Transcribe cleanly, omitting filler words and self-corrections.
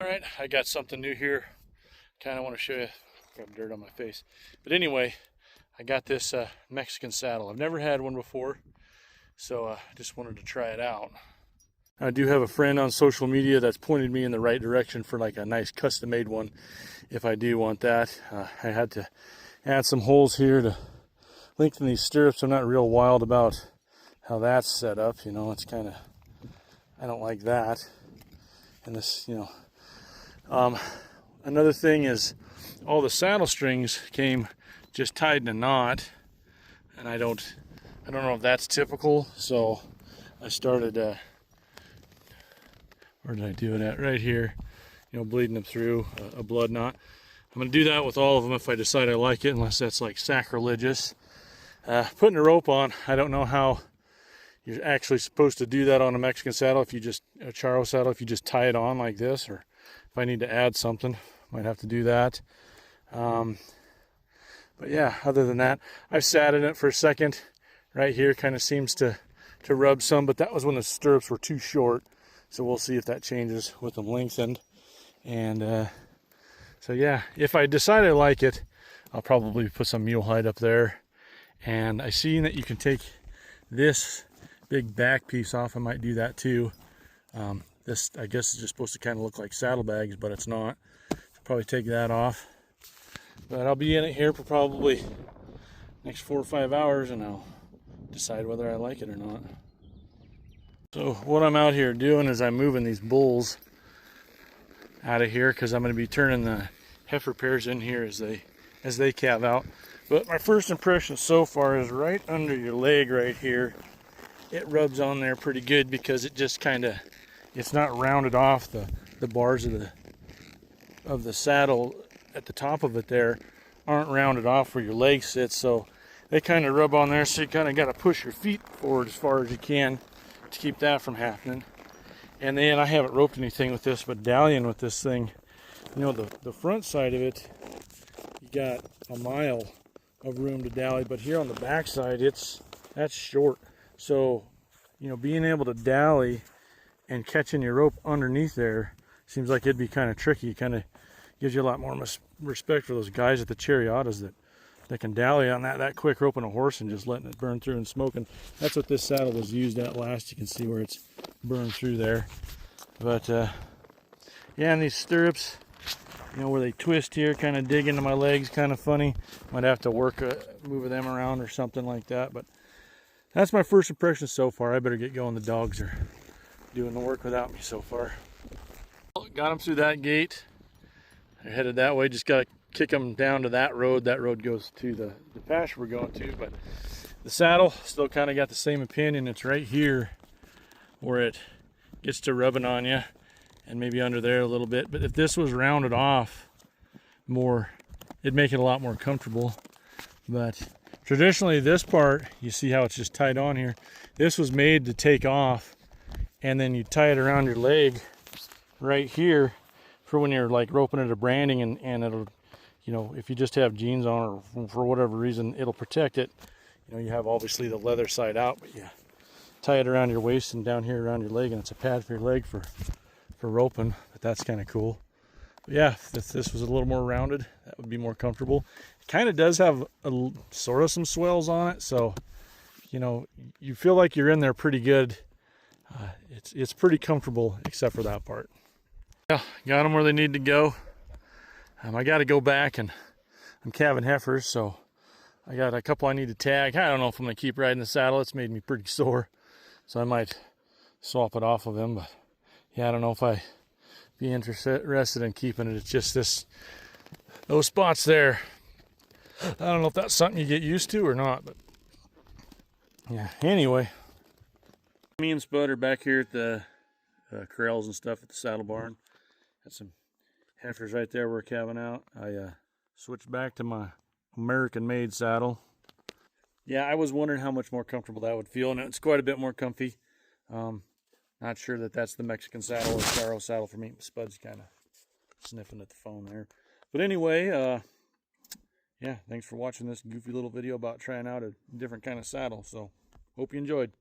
All right, I got something new here. Kind of want to show you. Got dirt on my face. But anyway, I got this Mexican saddle. I've never had one before, so I just wanted to try it out. I do have a friend on social media that's pointed me in the right direction for like a nice custom-made one if I do want that. I had to add some holes here to lengthen these stirrups. I'm not real wild about how that's set up, you know. It's kind of, I don't like that. And this, you know, another thing is all the saddle strings came just tied in a knot, and I don't know if that's typical. So I started where did I do it at? Right here, you know, bleeding them through a blood knot. I'm going to do that with all of them if I decide I like it, unless that's like sacrilegious. Putting a rope on, I don't know how you're actually supposed to do that on a Mexican saddle. If you just, a charro saddle, if you just tie it on like this, or if I need to add something, might have to do that. But yeah, other than that, I've sat in it for a second. Right here kind of seems to rub some, but that was when the stirrups were too short. So we'll see if that changes with them lengthened. And so yeah, if I decide I like it, I'll probably put some mule hide up there. And I see that you can take this big back piece off. I might do that too. This, I guess, is just supposed to kind of look like saddlebags, but it's not. So probably take that off. But I'll be in it here for probably next 4 or 5 hours, and I'll decide whether I like it or not. So what I'm out here doing is I'm moving these bulls out of here because I'm going to be turning the heifer pairs in here as they calve out. But my first impression so far is right under your leg right here. It rubs on there pretty good because it just kind of, it's not rounded off. The bars of the saddle at the top of it there aren't rounded off where your leg sits, so they kind of rub on there. So you kind of got to push your feet forward as far as you can to keep that from happening. And then I haven't roped anything with this, but dallying with this thing, you know, the front side of it, you got a mile of room to dally, but here on the back side, that's short. So, you know, being able to dally and catching your rope underneath there seems like it'd be kind of tricky. Kind of gives you a lot more respect for those guys at the Chariotas that can dally on that quick, roping a horse and just letting it burn through and smoking. That's what this saddle was used at last. You can see where it's burned through there. But yeah, and these stirrups, you know, where they twist here, kind of dig into my legs, kind of funny. Might have to work move them around or something like that. But that's my first impression so far. I better get going. The dogs are doing the work without me so far. Got them through that gate. They're headed that way. Just got to kick them down to that road. That road goes to the pasture we're going to. But the saddle still kind of got the same opinion. It's right here where it gets to rubbing on you, and maybe under there a little bit. But if this was rounded off more, it'd make it a lot more comfortable. But traditionally this part, you see how it's just tied on here. This was made to take off, and then you tie it around your leg right here for when you're like roping it or branding, and it'll, you know, if you just have jeans on or for whatever reason, it'll protect it. You know, you have obviously the leather side out, but you tie it around your waist and down here around your leg, and it's a pad for your leg for roping. But that's kind of cool. But yeah, if this was a little more rounded, that would be more comfortable. It kind of does have a sort of some swells on it, so you know, you feel like you're in there pretty good. It's pretty comfortable except for that part. Yeah, got them where they need to go. I got to go back, and I'm calving heifers, so I got a couple I need to tag. I don't know if I'm going to keep riding the saddle. It's made me pretty sore, so I might swap it off of him. But yeah, I don't know if I be interested in keeping it. It's just those spots there. I don't know if that's something you get used to or not, but yeah. Anyway, me and Spud are back here at the corrals and stuff at the saddle barn. Got some heifers right there we're calving out. I switched back to my American-made saddle. Yeah, I was wondering how much more comfortable that would feel, and it's quite a bit more comfy. Not sure that that's the Mexican saddle or charro saddle for me. Spud's kind of sniffing at the phone there. But anyway, yeah, thanks for watching this goofy little video about trying out a different kind of saddle. So, hope you enjoyed.